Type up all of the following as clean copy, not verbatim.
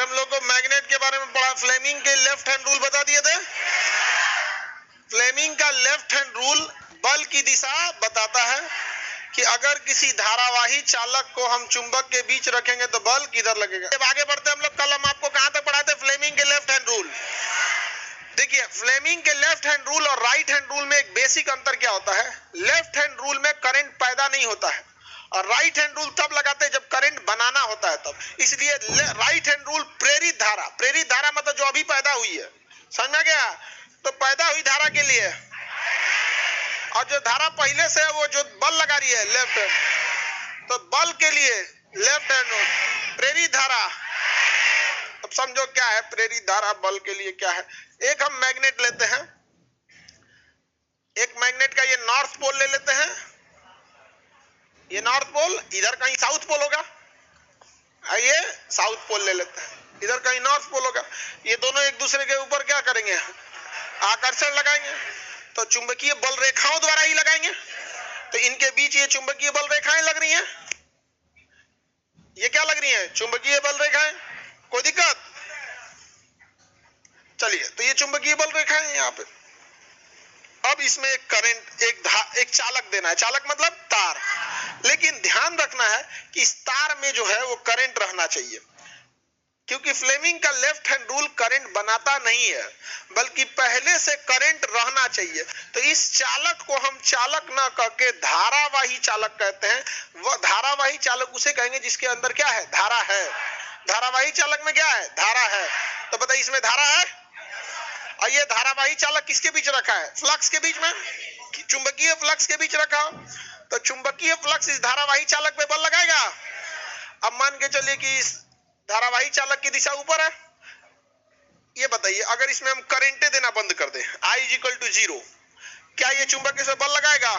हम लोग को मैग्नेट के बारे में पढ़ा, फ्लेमिंग के लेफ्ट हैंड रूल बता दिए थे। फ्लेमिंग का लेफ्ट हैंड रूल बल की दिशा बताता है कि अगर किसी धारावाही चालक को हम चुंबक के बीच रखेंगे तो बल किधर लगेगा। जब आगे बढ़ते हम लोग, कल हम आपको कहां तक पढ़ाते, फ्लेमिंग के लेफ्ट हैंड रूल। देखिए, फ्लेमिंग के लेफ्ट हैंड रूल और राइट हैंड रूल में एक बेसिक अंतर क्या होता है। लेफ्ट हैंड रूल में करंट पैदा नहीं होता है और राइट हैंड रूल तब लगाते हैं जब करंट बनाना होता है तब। इसलिए राइट हैंड रूल प्रेरित धारा मतलब जो अभी पैदा हुई है, समझ में गया, तो पैदा हुई धारा के लिए, और जो धारा पहले से है वो जो बल लगा रही है लेफ्ट हैंड, तो बल के लिए लेफ्ट हैंड रूल प्रेरित धारा। अब समझो क्या है प्रेरित धारा, बल के लिए क्या है। एक हम मैग्नेट लेते हैं, एक मैग्नेट का ये नॉर्थ पोल ले लेते हैं, ये नॉर्थ पोल, इधर कहीं साउथ पोल होगा, ये साउथ पोल ले लेते हैं, इधर कहीं नॉर्थ पोल होगा। ये दोनों एक दूसरे के ऊपर क्या करेंगे, आकर्षण लगाएंगे, तो चुंबकीय बल रेखाओं द्वारा ही लगाएंगे। तो इनके बीच ये चुंबकीय बल रेखाएं लग रही हैं, ये क्या लग रही हैं, चुंबकीय बल रेखाएं। कोई दिक्कत? चलिए, तो ये चुंबकीय बल रेखाएं हैं यहाँ पे। अब इसमें एक करंट, एक चालक देना है, चालक मतलब तार। लेकिन ध्यान रखना है कि इस तार में जो है वो करंट रहना चाहिए, क्योंकि फ्लेमिंग का लेफ्ट हैंड रूल करंट बनाता नहीं है, बल्कि पहले से करंट रहना चाहिए। तो इस चालक को हम चालक ना कहके धारावाही चालक कहते हैं। वह धारावाही चालक उसे कहेंगे जिसके अंदर क्या है, धारा है। धारावाही चालक में क्या है, धारा है। तो बताइए इसमें धारा है, और ये धारावाही चालक किसके बीच रखा है, फ्लक्स के बीच में, चुंबकीय फ्लक्स के बीच रखा। तो चुंबकीय फ्लक्स इस धारावाही चालक पे बल लगाएगा। अब मान के चलिए कि इस धारावाही चालक की दिशा ऊपर है, ये बताइए अगर इसमें हम करंटे देना बंद कर दें, I = 0, क्या ये चुंबक इसमें बल लगाएगा?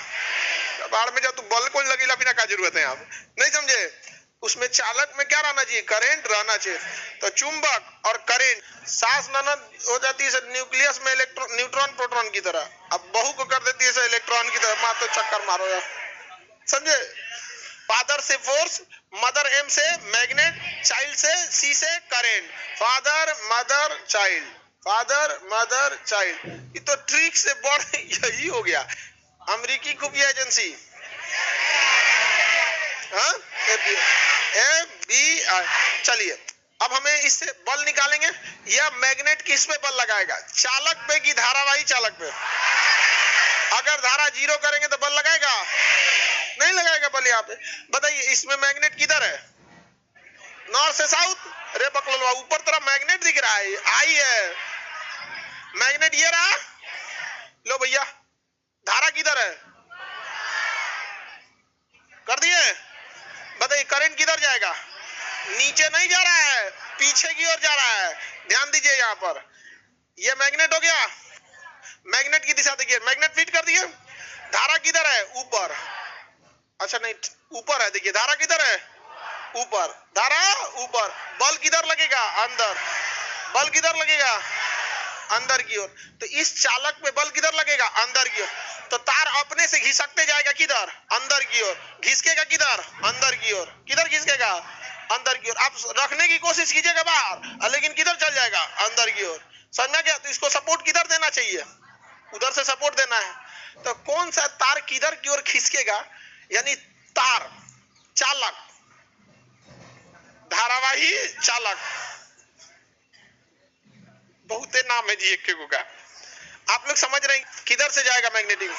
बाहर में जब तू बल को लगेगा बिना क्या जरूरत है, आप नहीं समझे। उसमें चालक में क्या रहना चाहिए, करंट रहना चाहिए। तो चुंबक और करंट सास ननद हो जाती है न्यूक्लियस में न्यूट्रॉन प्रोटॉन की तरह, अब बहू को कर देती है इलेक्ट्रॉन की तरह। मां तो चक्कर मारो यार, समझे। फादर से फोर्स, मदर M से मैग्नेट, चाइल्ड से C से current, father mother child, father mother child. ये तो ट्रिक से बढ़ यही हो गया। अमेरिकी खुफिया एजेंसी, हाँ, FBI। चलिए, अब हमें इससे बल निकालेंगे। यह मैग्नेट किस पे बल लगाएगा, चालक पे कि धारावाही चालक पे? अगर धारा 0 करेंगे तो बल लगाएगा, नहीं लगाएगा बल यहाँ पे। बताइए इसमें मैग्नेट किधर है, नॉर्थ से साउथ। अरे बकलोलवा, ऊपर तरफ मैग्नेट दिख रहा है, आई है मैग्नेट, ये रहा। लो भैया, धारा किधर है, कर दिए। बताइए करंट किधर जाएगा, नीचे नहीं जा रहा है, पीछे की ओर जा रहा है। ध्यान दीजिए यहाँ पर, ये मैग्नेट हो गया, मैग्नेट की दिशा देखिए, मैग्नेट फिट कर दिए। धारा किधर है, ऊपर। अच्छा नहीं, ऊपर है, देखिए धारा किधर है, ऊपर, धारा ऊपर। बल किधर लगेगा, अंदर। बल किधर लगेगा, अंदर की ओर। तो इस चालक पे बल किधर लगेगा, अंदर की ओर। तो तार अपने से घिसकते जाएगा किधर, अंदर की ओर। घिसकेगा किधर, अंदर की ओर। किधर घिसकेगा, अंदर की ओर। आप रखने की कोशिश कीजिएगा बाहर, लेकिन किधर चल जाएगा, अंदर की ओर। समझ में गया। तो इसको सपोर्ट किधर देना चाहिए, उधर से सपोर्ट देना है। तो कौन सा तार किधर की ओर खिसकेगा, यानी तार, चालक, धारावाही चालक, बहुते नाम है जी एक को का। आप लोग समझ रहे हैं किधर से जाएगा मैग्नेटिक,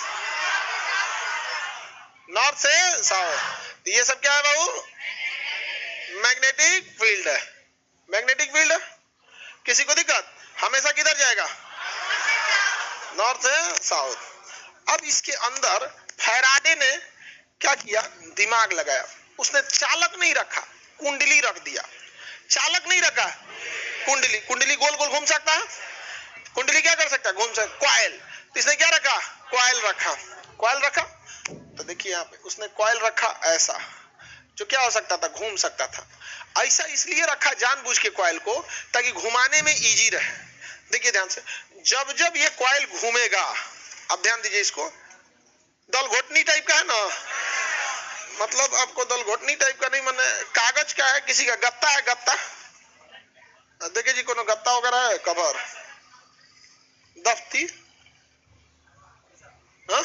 नॉर्थ से साउथ। ये सब क्या है बाबू, मैग्नेटिक फील्ड है। मैग्नेटिक फील्ड है, किसी को दिक्कत, हमेशा किधर जाएगा, नॉर्थ से साउथ। अब इसके अंदर फैराडे ने क्या किया, दिमाग लगाया। उसने चालक नहीं रखा, कुंडली रख दिया। चालक नहीं रखा, कुंडली। कुंडली गोल गोल घूम सकता है, कुंडली क्या कर सकता है, घूम सकता। कॉइल, तो इसने क्या रखा, कॉइल रखा। कॉइल रखा, तो देखिए यहाँ पे उसने कॉइल रखा ऐसा, जो क्या हो सकता था, घूम सकता था। ऐसा इसलिए रखा जानबूझ के कॉइल को, ताकि घुमाने में इजी रहे। देखिए ध्यान से, जब जब ये कॉइल घूमेगा, अब ध्यान दीजिए, इसको दल घोटनी टाइप का है ना, मतलब आपको दल घोटनी टाइप का नहीं, माने कागज का है, किसी का गत्ता है, गत्ता देखिए जी कोनो गत्ता वगैरह है, कवर, दफ्ती, हाँ?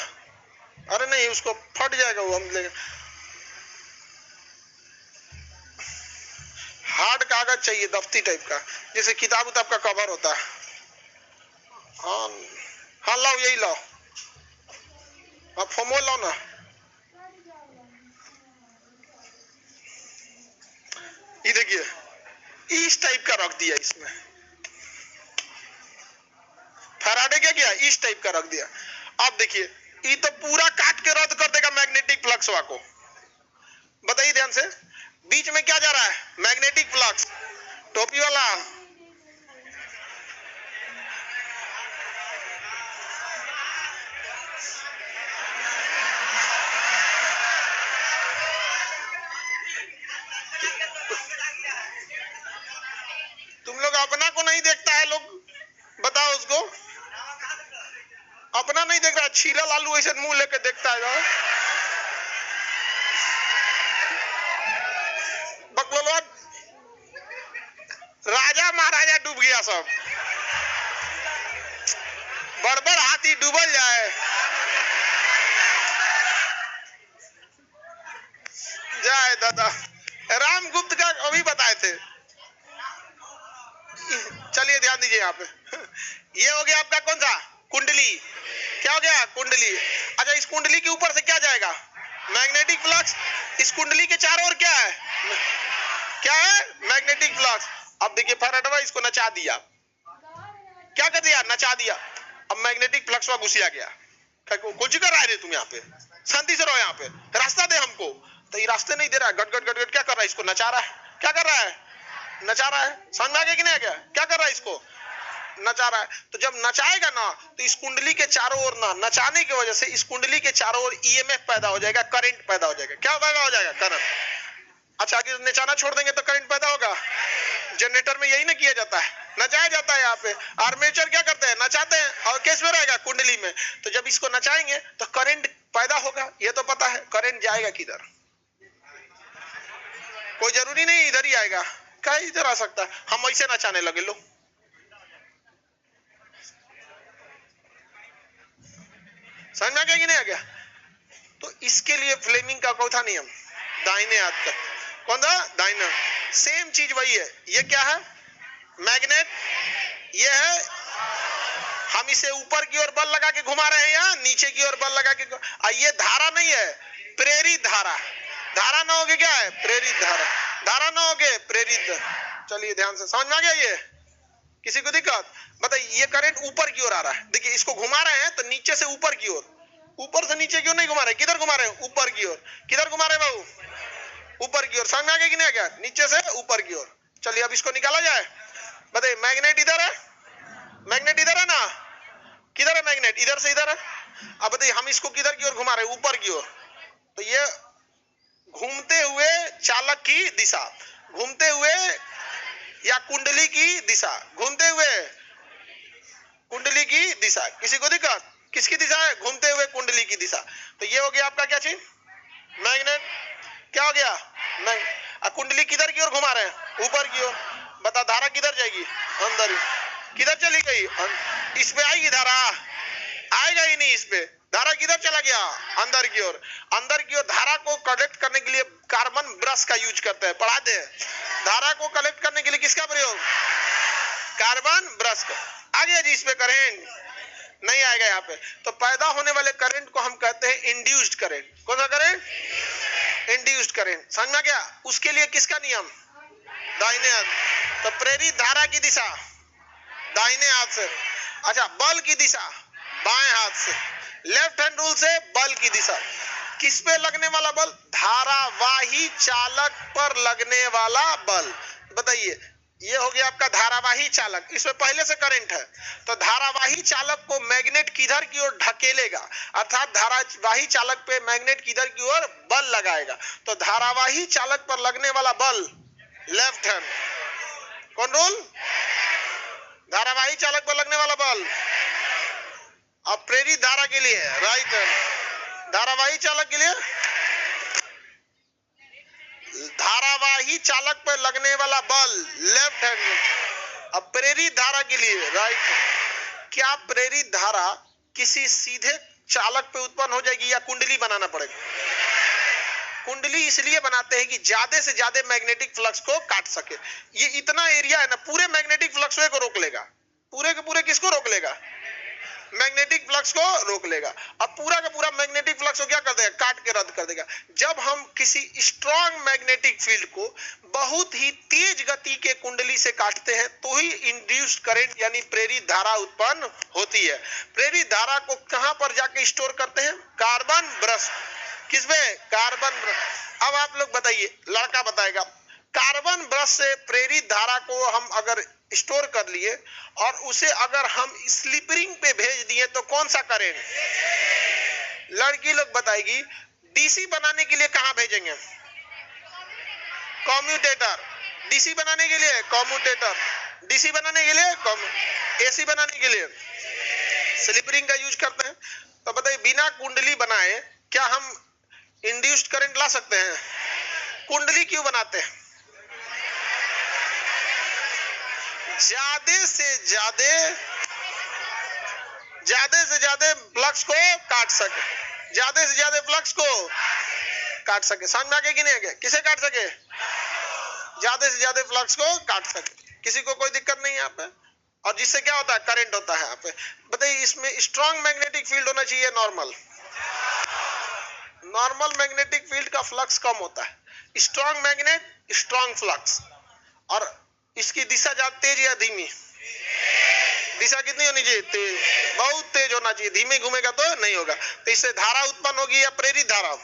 अरे नहीं, उसको फट जाएगा वो, हम लेंगे। हार्ड कागज चाहिए, दफ्ती टाइप का, जैसे किताब उताब का कवर होता है। हाँ हाँ, लाओ यही लाओ, आप फोमो लाओ ना। ये देखिए इस टाइप का रख दिया इसमें, फैराडे क्या किया, इस टाइप का रख दिया। अब देखिए ये तो पूरा काट के रद्द कर देगा मैग्नेटिक फ्लक्स को। बताइए ध्यान से, बीच में क्या जा रहा है, मैग्नेटिक फ्लक्स। टोपी वाला, तुम लोग अपना को नहीं देखता है, लोग बताओ उसको, अपना नहीं देख रहा, छीला लालू ऐसे मुंह लेके देखता है। बकलोलवा, राजा महाराजा डूब गया सब, बड़बड़ हाथी डूबल जाए। जय दादा, रामगुप्त का अभी बताए थे। चलिए ध्यान दीजिए यहाँ पे, ये हो गया आपका कौन सा, कुंडली। क्या हो गया, कुंडली। अच्छा, इस कुंडली के ऊपर से क्या जाएगा, मैग्नेटिक फ्लक्स। इस कुंडली के चारों ओर क्या है, क्या है, मैग्नेटिक फ्लक्स। अब देखिए फैराडे इसको नचा दिया, क्या कर दिया, नचा दिया। अब मैग्नेटिक फ्लक्स में घुसिया गया। कुछ कर रहा है तुम यहाँ पे, शांति से रहो यहाँ पे, रास्ता दे हमको। तो ये रास्ते नहीं दे रहा है, गट गट गट गट क्या कर रहा है, इसको नचा रहा है। क्या कर रहा है, नचा रहा है। समझ में आ गया कि नहीं आ गया, क्या कर रहा है, इसको नचा रहा है। तो जब नचाएगा ना, तो इस कुंडली के चारों ओर ना, नचाने की वजह से इस कुंडली के चारों ओर ईएमएफ पैदा हो जाएगा, करंट पैदा हो जाएगा। क्या पैदा हो जाएगा, करंट। अच्छा, अगर नचाना छोड़ देंगे तो करंट पैदा होगा। जनरेटर में यही ना किया जाता है, नचाया जाता है। यहाँ पे आर्मेचर क्या करते हैं, नचाते हैं, और केस में रहेगा कुंडली में। तो जब इसको नचाएंगे तो करंट पैदा होगा, ये तो पता है। करंट जाएगा किधर, कोई जरूरी नहीं इधर ही आएगा, क्या इधर आ सकता है। हम ऐसे नचाने लगे, लो समझ में आ गया कि नहीं आ गया। तो इसके लिए फ्लेमिंग का कौन था नियम, दाहिने हाथ का, कौन था, दाहिना। सेम चीज वही है। ये क्या है, मैग्नेट, ये है, हम इसे ऊपर की ओर बल लगा के घुमा रहे हैं या नीचे की ओर बल लगा के। ये धारा नहीं है, प्रेरित धारा। धारा ना होगे क्या है, प्रेरित धारा। धारा ना होगे, प्रेरित। चलिए ध्यान से, समझ में आ गया। ये किसी को दिक्कत, बताइए। ये करंट ऊपर की ओर आ रहा है, देखिए इसको घुमा रहे हैं तो नीचे से ऊपर की ओर, ऊपर से नीचे की ओर नहीं घुमा रहे, किधर घुमा रहे हैं, ऊपर की ओर। किधर घुमा रहे बाबू, ऊपर की ओर। समझ में आ गया कि नहीं आ गया, नीचे से ऊपर की ओर। चलिए अब इसको निकाला जाए। बताइए, मैग्नेट इधर है, मैग्नेट इधर है ना, किधर है मैग्नेट, इधर से इधर है। अब बताइए हम इसको किधर की ओर घुमा रहे हैं, ऊपर की ओर। तो ये घूमते हुए चालक की दिशा, घूमते हुए, या कुंडली की दिशा, घूमते हुए कुंडली की दिशा। किसी को दिक्कत, किसकी दिशा है, घूमते हुए कुंडली की दिशा। तो ये हो गया आपका क्या चीज, मैग्नेट। क्या हो गया, कुंडली किधर की ओर घुमा रहे हैं, ऊपर की ओर। बता धारा किधर जाएगी, अंदर ही। किधर चली गई, इस पे आएगी धारा, आएगा ही नहीं इस पे। धारा किधर चला गया, अंदर की ओर। अंदर की ओर धारा को कलेक्ट करने के लिए कार्बन ब्रश का यूज करते हैं, पढ़ाते हैं। धारा को कलेक्ट करने के लिए किसका प्रयोग, कार्बन ब्रश का। आ गया जी इस पे करंट, नहीं आएगा यहाँ पे। तो पैदा होने वाले करंट को हम कहते हैं इंड्यूस्ड करंट। कौन सा करंट, इंड्यूस्ड करंट। समझ में आ गया। उसके लिए किसका नियम, दाहिने हाथ। तो प्रेरित धारा की दिशा दाहिने हाथ से। अच्छा, बल की दिशा बाएं हाथ से। लेफ्ट हैंड रूल से बल की दिशा, किस पे लगने वाला बल, धारावाही चालक पर लगने वाला बल। बताइए, ये हो गया आपका धारावाही चालक, इसमें पहले से करंट है। तो धारावाही चालक को मैग्नेट किधर की ओर ढकेलेगा, अर्थात धारावाही चालक पे मैग्नेट किधर की ओर बल लगाएगा। तो धारावाही चालक पर लगने वाला बल लेफ्ट हैंड। कौन रूल, धारावाही चालक पर लगने वाला बल। अब प्रेरित धारा के लिए राइट हैंड, धारावाही चालक के लिए धारावाही चालक पर लगने वाला बल लेफ्ट हैंड। अब प्रेरित धारा के लिए राइट, क्या प्रेरित धारा किसी सीधे चालक पे उत्पन्न हो जाएगी या कुंडली बनाना पड़ेगा? कुंडली इसलिए बनाते हैं कि ज्यादा से ज्यादा मैग्नेटिक फ्लक्स को काट सके। ये इतना एरिया है ना, पूरे मैग्नेटिक फ्लक्स को रोक लेगा, पूरे के पूरे किसको रोक लेगा? मैग्नेटिक फ्लक्स को रोक लेगा। अब पूरा का पूरा मैग्नेटिक फ्लक्स को क्या कर देगा? काट के रद्द कर देगा। जब हम किसी स्ट्रॉन्ग मैग्नेटिक फील्ड को बहुत ही तेज गति के कुंडली से काटते हैं तो ही इंड्यूस्ड करंट यानी प्रेरित धारा उत्पन्न होती है। प्रेरित धारा को कहां पर जाके स्टोर करते हैं? Carbon brush. किसमें? Carbon brush. अब आप लोग बताइए, लड़का बताएगा, कार्बन ब्रश से प्रेरित धारा को हम अगर स्टोर कर लिए और उसे अगर हम स्लिप-रिंग पे भेज दिए तो कौन सा करेंट? लड़की लोग बताएगी, डीसी बनाने के लिए कहां भेजेंगे? कम्यूटेटर। डीसी बनाने के लिए कम्यूटेटर, डीसी बनाने के लिए एसी बनाने के लिए स्लिप-रिंग का यूज करते हैं। तो बताइए, बिना कुंडली बनाए क्या हम इंड्यूस्ड करंट ला सकते हैं? कुंडली क्यों बनाते हैं? ज्यादा से ज्यादा फ्लक्स को काट सके, ज्यादा से ज्यादा फ्लक्स को काट सके। समझ में आ गया कि नहीं आ गया? किसे काट सके? ज्यादा से ज्यादा फ्लक्स को काट सके। किसी को कोई दिक्कत नहीं है यहाँ पे? और जिससे क्या होता है? करंट होता है यहाँ पे। बताइए, इसमें स्ट्रॉन्ग मैग्नेटिक फील्ड होना चाहिए, नॉर्मल मैग्नेटिक फील्ड का फ्लक्स कम होता है। Strong magnet, strong flux. और इसकी दिशा ज्यादा तेज या धीमी? दिशा कितनी होनी चाहिए? तेज, बहुत तेज होना चाहिए। धीमे घूमेगा तो नहीं होगा। तो इससे धारा उत्पन्न होगी या प्रेरित धारा?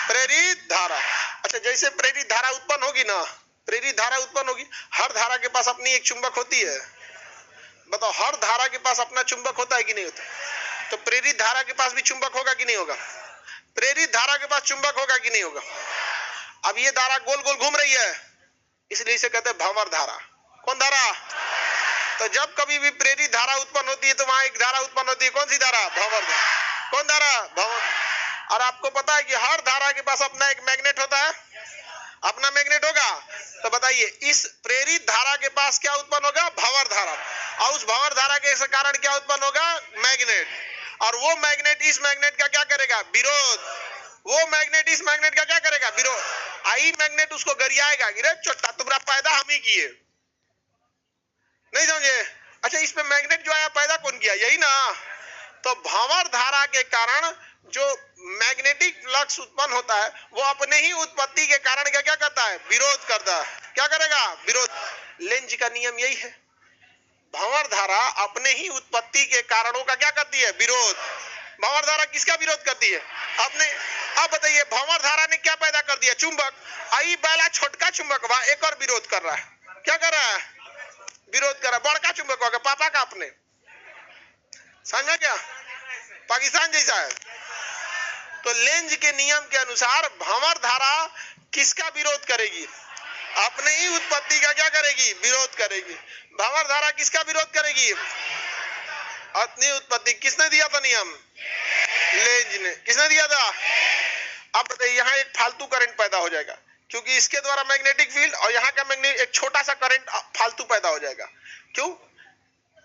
प्रेरित धारा। अच्छा, जैसे प्रेरित धारा उत्पन्न होगी ना, प्रेरित धारा उत्पन्न होगी, हर धारा के पास अपनी एक चुंबक होती है। बताओ, हर धारा के पास अपना चुंबक होता है कि नहीं होता? तो प्रेरित धारा के पास भी चुंबक होगा कि नहीं होगा? प्रेरित धारा के पास चुंबक होगा कि नहीं होगा? अब ये धारा गोल गोल घूम रही है, इसलिए इसे कहते हैं भंवर धारा। कौन धारा? तो जब कभी भी प्रेरित धारा उत्पन्न होती है तो वहां एक धारा उत्पन्न होती है। कौन सी धारा? भंवर धारा। कौन धारा? भंवर। और आपको पता है कि हर धारा के पास अपना एक मैग्नेट होता है, अपना मैग्नेट होगा। तो बताइए, इस प्रेरित धारा के पास क्या उत्पन्न होगा? भंवर धारा। और उस भंवर धारा के कारण क्या उत्पन्न होगा? मैग्नेट। और वो मैग्नेट इस मैग्नेट का क्या करेगा? विरोध। वो मैग्नेट इस मैग्नेट का क्या करेगा? विरोध। आई मैग्नेट उसको गरियाएगा, गिरे चोटा तुम्हारा पैदा हम ही किए। नहीं समझे? अच्छा, इसमें मैग्नेट जो आया पैदा कौन किया? यही ना। तो भंवर धारा के कारण जो मैग्नेटिक फ्लक्स उत्पन्न होता है वो अपने ही उत्पत्ति के कारण क्या क्या करता है? विरोध करता है। क्या करेगा? विरोध। लेंज का नियम यही है। भंवर धारा अपने ही उत्पत्ति के कारणों का क्या करती है? विरोध। भंवर धारा किसका विरोध करती है? अपने। अब बताइए, भंवर धारा ने क्या पैदा कर दिया? चुंबक। आई वाला छोटका चुंबक वहां एक और विरोध कर रहा है। क्या कर रहा है? विरोध कर रहा है। बड़का चुंबक होगा पापा का अपने। समझा क्या? पाकिस्तान जैसा है। तो लेंज के नियम के अनुसार भंवर धारा किसका विरोध करेगी? अपने ही उत्पत्ति का क्या करेगी? विरोध करेगी। भंवर धारा किसका विरोध करेगी? अपनी उत्पत्ति। किसने दिया था नियम? लेंज ने। किसने दिया था? अब बताइए, यहाँ एक फालतू करंट पैदा हो जाएगा क्योंकि इसके द्वारा मैग्नेटिक फील्ड और यहाँ का मैग्नेटिक, एक छोटा सा करंट फालतू पैदा हो जाएगा। क्यों?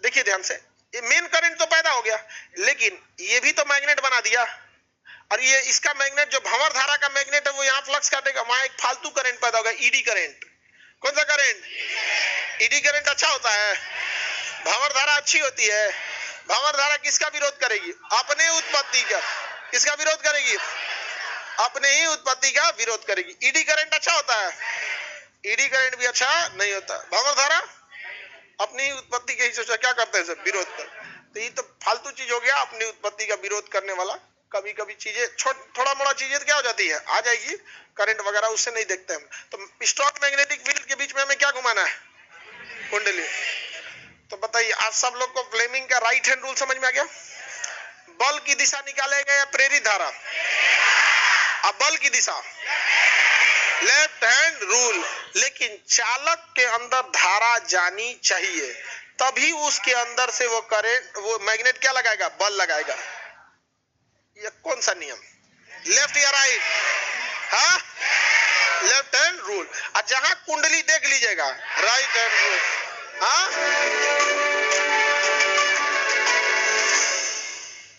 देखिए ध्यान से, ये मेन करंट तो पैदा हो गया, लेकिन ये भी तो मैग्नेट बना दिया। और ये इसका मैग्नेट, जो भंवर धारा का मैग्नेट है, वो यहाँ फ्लक्स काटेगा, वहां एक फालतू करंट पैदा होगा, ईडी करंट। कौन सा करंट? ईडी करंट अच्छा होता है, भंवर धारा अच्छी होती है। भंवर धारा किसका विरोध करेगी? अपने उत्पत्ति का। किसका विरोध करेगी? अपने ही उत्पत्ति का विरोध करेगी। ईडी करंट अच्छा होता है? ईडी करंट भी अच्छा नहीं होता। भंवर धारा अपनी उत्पत्ति के हिस्से से क्या करते हैं? सब विरोध कर। तो ये तो फालतू चीज हो गया, अपनी उत्पत्ति का विरोध करने वाला। कभी कभी चीजें थोड़ा मोड़ा चीजें क्या हो जाती है, आ जाएगी करंट वगैरह, उससे नहीं देखते हम। तो स्ट्रॉन्ग मैग्नेटिक फील्ड के बीच में हमें क्या घुमाना है? कुंडली। तो बताइए, आज सब लोग को फ्लेमिंग का राइट हैंड रूल समझ में आ गया? बल की दिशा निकालेगा या प्रेरित धारा? अब बल की दिशा लेफ्ट हैंड रूल। लेकिन चालक के अंदर धारा जानी चाहिए, तभी उसके अंदर से वो करंट, वो मैग्नेट क्या लगाएगा? बल लगाएगा। ये कौन सा नियम? लेफ्ट या राइट? हाँ, लेफ्ट हैंड रूल। और जहां कुंडली देख लीजिएगा, राइट हैंड रूल। हाँ